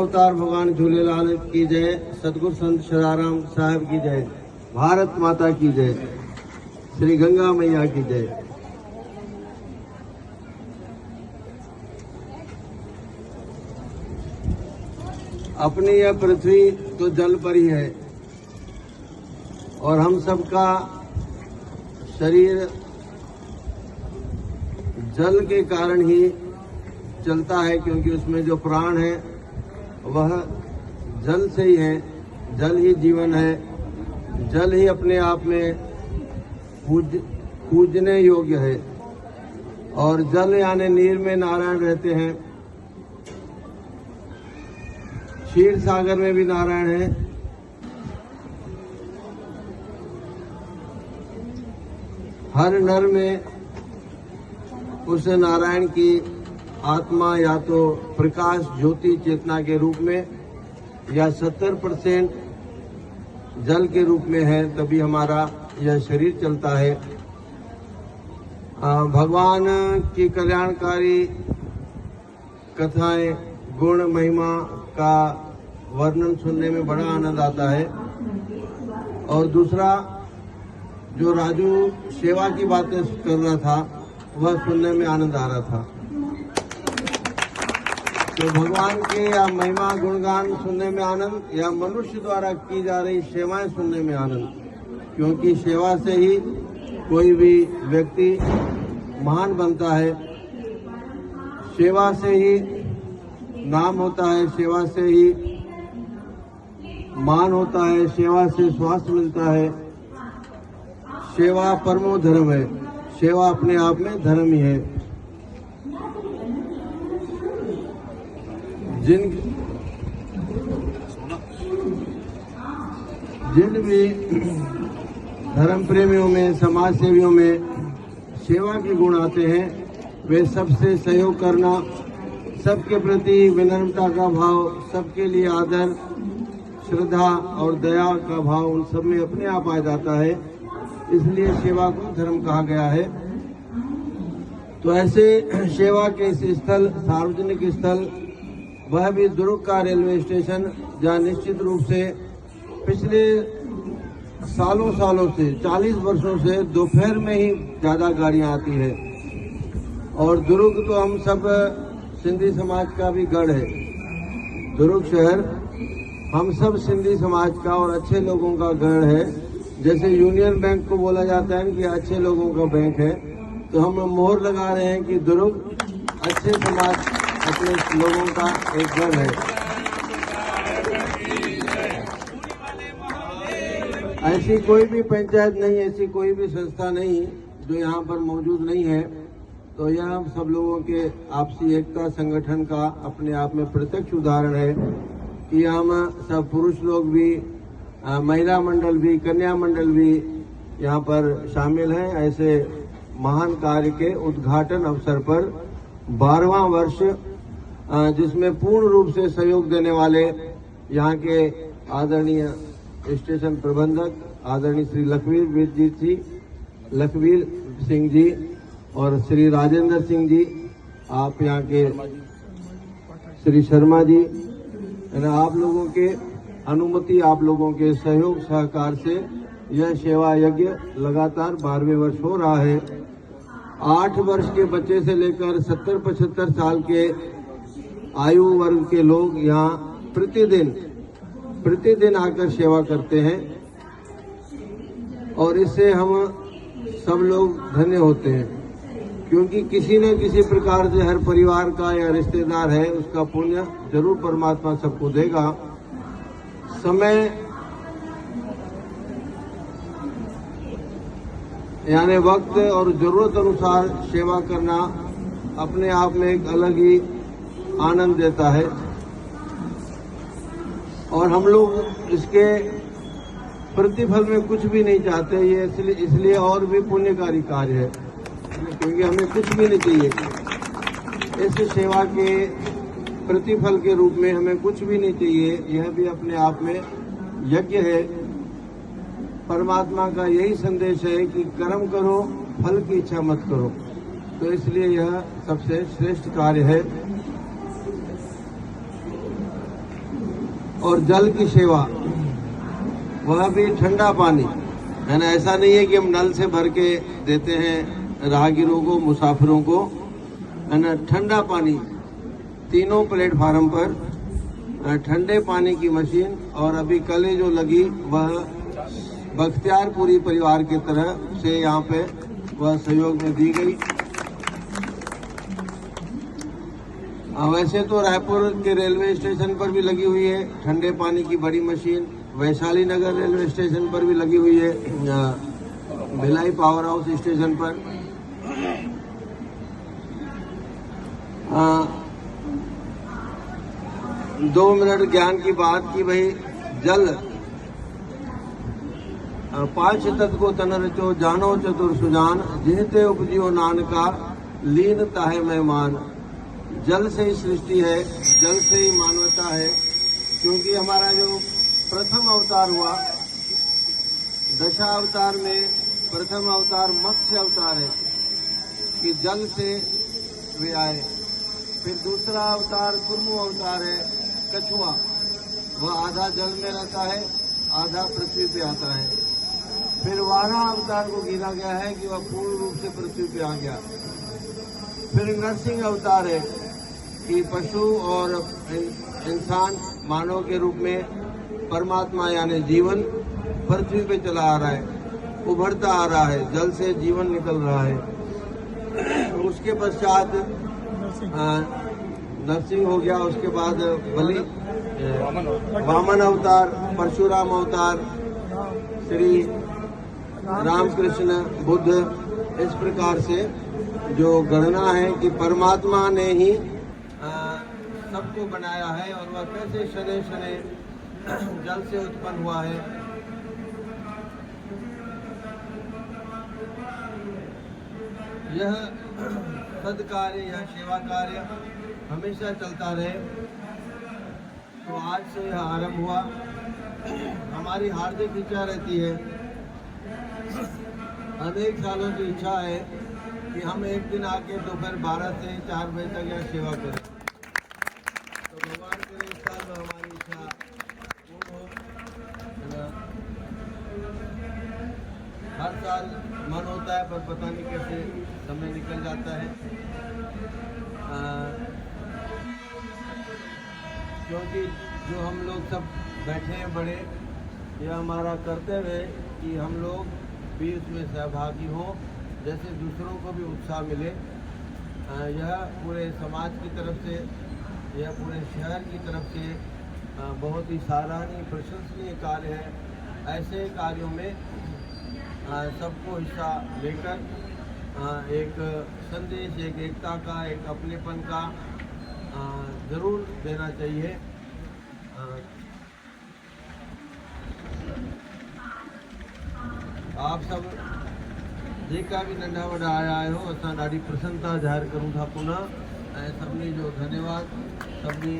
अवतार भगवान झूलेलाल की जय, सतगुरु संत शराराम साहब की जय, भारत माता की जय, श्री गंगा मैया की जय। अपनी यह पृथ्वी तो जल पर ही है और हम सबका शरीर जल के कारण ही चलता है, क्योंकि उसमें जो प्राण है वह जल से ही है। जल ही जीवन है, जल ही अपने आप में पूजने योग्य है। और जल यानी नीर में नारायण रहते हैं, क्षीर सागर में भी नारायण है। हर नर में उस नारायण की आत्मा या तो प्रकाश ज्योति चेतना के रूप में या 70% जल के रूप में है, तभी हमारा यह शरीर चलता है। भगवान की कल्याणकारी कथाएं, गुण महिमा का वर्णन सुनने में बड़ा आनंद आता है। और दूसरा, जो राजू सेवा की बातें कर रहा था वह सुनने में आनंद आ रहा था। तो भगवान के या महिमा गुणगान सुनने में आनंद, या मनुष्य द्वारा की जा रही सेवाएं सुनने में आनंद, क्योंकि सेवा से ही कोई भी व्यक्ति महान बनता है, सेवा से ही नाम होता है, सेवा से ही मान होता है, सेवा से स्वास्थ्य मिलता है। सेवा परमो धर्म है, सेवा अपने आप में धर्म ही है। जिन भी धर्म प्रेमियों में, समाज सेवियों में सेवा के गुण आते हैं, वे सबसे सहयोग करना, सबके प्रति विनम्रता का भाव, सबके लिए आदर, श्रद्धा और दया का भाव उन सब में अपने आप आ जाता है। इसलिए सेवा को धर्म कहा गया है। तो ऐसे सेवा के इस स्थल, सार्वजनिक स्थल, वह भी दुर्ग का रेलवे स्टेशन, जहाँ निश्चित रूप से पिछले सालों से 40 वर्षों से दोपहर में ही ज्यादा गाड़ियां आती है। और दुर्ग तो हम सब सिंधी समाज का भी गढ़ है। दुर्ग शहर हम सब सिंधी समाज का और अच्छे लोगों का गढ़ है। जैसे यूनियन बैंक को बोला जाता है कि अच्छे लोगों का बैंक है, तो हम मोहर लगा रहे हैं कि दुर्ग अच्छे समाज, अपने लोगों का एक गढ़ है। ऐसी कोई भी पंचायत नहीं, ऐसी कोई भी संस्था नहीं जो यहाँ पर मौजूद नहीं है। तो यह सब लोगों के आपसी एकता, संगठन का अपने आप में प्रत्यक्ष उदाहरण है कि हम सब पुरुष लोग भी, महिला मंडल भी, कन्या मंडल भी यहाँ पर शामिल हैं। ऐसे महान कार्य के उद्घाटन अवसर पर 12वां वर्ष, जिसमें पूर्ण रूप से सहयोग देने वाले यहाँ के आदरणीय स्टेशन प्रबंधक आदरणीय श्री लखवीर सिंह जी और श्री राजेंद्र सिंह जी, आप यहाँ के श्री शर्मा जी, आप लोगों के अनुमति, आप लोगों के सहयोग सहकार से यह सेवा यज्ञ लगातार 12वें वर्ष हो रहा है। 8 वर्ष के बच्चे से लेकर 70-75 साल के आयु वर्ग के लोग यहाँ प्रतिदिन आकर सेवा करते हैं और इससे हम सब लोग धन्य होते हैं, क्योंकि किसी न किसी प्रकार से हर परिवार का या रिश्तेदार है, उसका पुण्य जरूर परमात्मा सबको देगा। समय यानी वक्त और जरूरत अनुसार सेवा करना अपने आप में एक अलग ही आनंद देता है और हम लोग इसके प्रतिफल में कुछ भी नहीं चाहते। ये इसलिए और भी पुण्यकारी कार्य है, क्योंकि हमें कुछ भी नहीं चाहिए। इस सेवा के प्रतिफल के रूप में हमें कुछ भी नहीं चाहिए। यह भी अपने आप में यज्ञ है। परमात्मा का यही संदेश है कि कर्म करो, फल की इच्छा मत करो। तो इसलिए यह सबसे श्रेष्ठ कार्य है। और जल की सेवा, वह भी ठंडा पानी, है ना। ऐसा नहीं है कि हम नल से भर के देते हैं राहगीरों को, मुसाफिरों को, है ना। ठंडा पानी तीनों प्लेटफार्म पर ठंडे पानी की मशीन, और अभी कल ही जो लगी वह बख्तियारपुरी परिवार की तरह से यहाँ पे वह सहयोग में दी गई। वैसे तो रायपुर के रेलवे स्टेशन पर भी लगी हुई है ठंडे पानी की बड़ी मशीन, वैशाली नगर रेलवे स्टेशन पर भी लगी हुई है, भिलाई पावर हाउस स्टेशन पर। 2 मिनट ज्ञान की बात की भाई, जल 5 तत्व को तन रचो, जानो चतुर सुजान, जिनते उपजियो नानका, लीन ताहे मेहमान। जल से ही सृष्टि है, जल से ही मानवता है, क्योंकि हमारा जो प्रथम अवतार हुआ, दशा अवतार में प्रथम अवतार मत्स्य अवतार है कि जल से वे आए। फिर दूसरा अवतार कुर्मु अवतार है, कछुआ, वह आधा जल में रहता है, आधा पृथ्वी पे आता है। फिर वारा अवतार को गिना गया है कि वह पूर्ण रूप से पृथ्वी पे आ गया। फिर नरसिंह अवतार है कि पशु और इंसान मानव के रूप में परमात्मा यानी जीवन पृथ्वी पे चला आ रहा है, उभरता आ रहा है, जल से जीवन निकल रहा है। उसके पश्चात नरसिंह हो गया, उसके बाद बलि, वामन अवतार, परशुराम अवतार, श्री रामकृष्ण, बुद्ध। इस प्रकार से जो गणना है कि परमात्मा ने ही सबको बनाया है, और वह कैसे शनै शनै जल से उत्पन्न हुआ है। यह सद्कार्य, यह सेवा कार्य हमेशा चलता रहे। तो आज से यह आरंभ हुआ। हमारी हार्दिक इच्छा रहती है, अनेक सालों की इच्छा है कि हम एक दिन आके दोपहर 12 से 4 बजे तक यह सेवा करें। तो भगवान करे इस साल में हमारी इच्छा पूर्ण हो। हर साल मन होता है, पर पता नहीं कैसे समय निकल जाता है, क्योंकि जो हम लोग सब बैठे हैं बड़े, यह हमारा कर्तव्य है कि हम लोग भी उसमें सहभागी हों, जैसे दूसरों को भी उत्साह मिले। यह पूरे समाज की तरफ से, यह पूरे शहर की तरफ से बहुत ही सराहनीय, प्रशंसनीय कार्य है। ऐसे कार्यों में सबको हिस्सा लेकर एक संदेश, एक एकता का, एक अपनेपन का जरूर देना चाहिए। आप सब जेका भी नंढा वॾा आया आहियो, असां ॾाढी प्रसन्नता ज़ाहिर करूं था पुनः। ऐं सभिनी जो धन्यवाद, सभिनी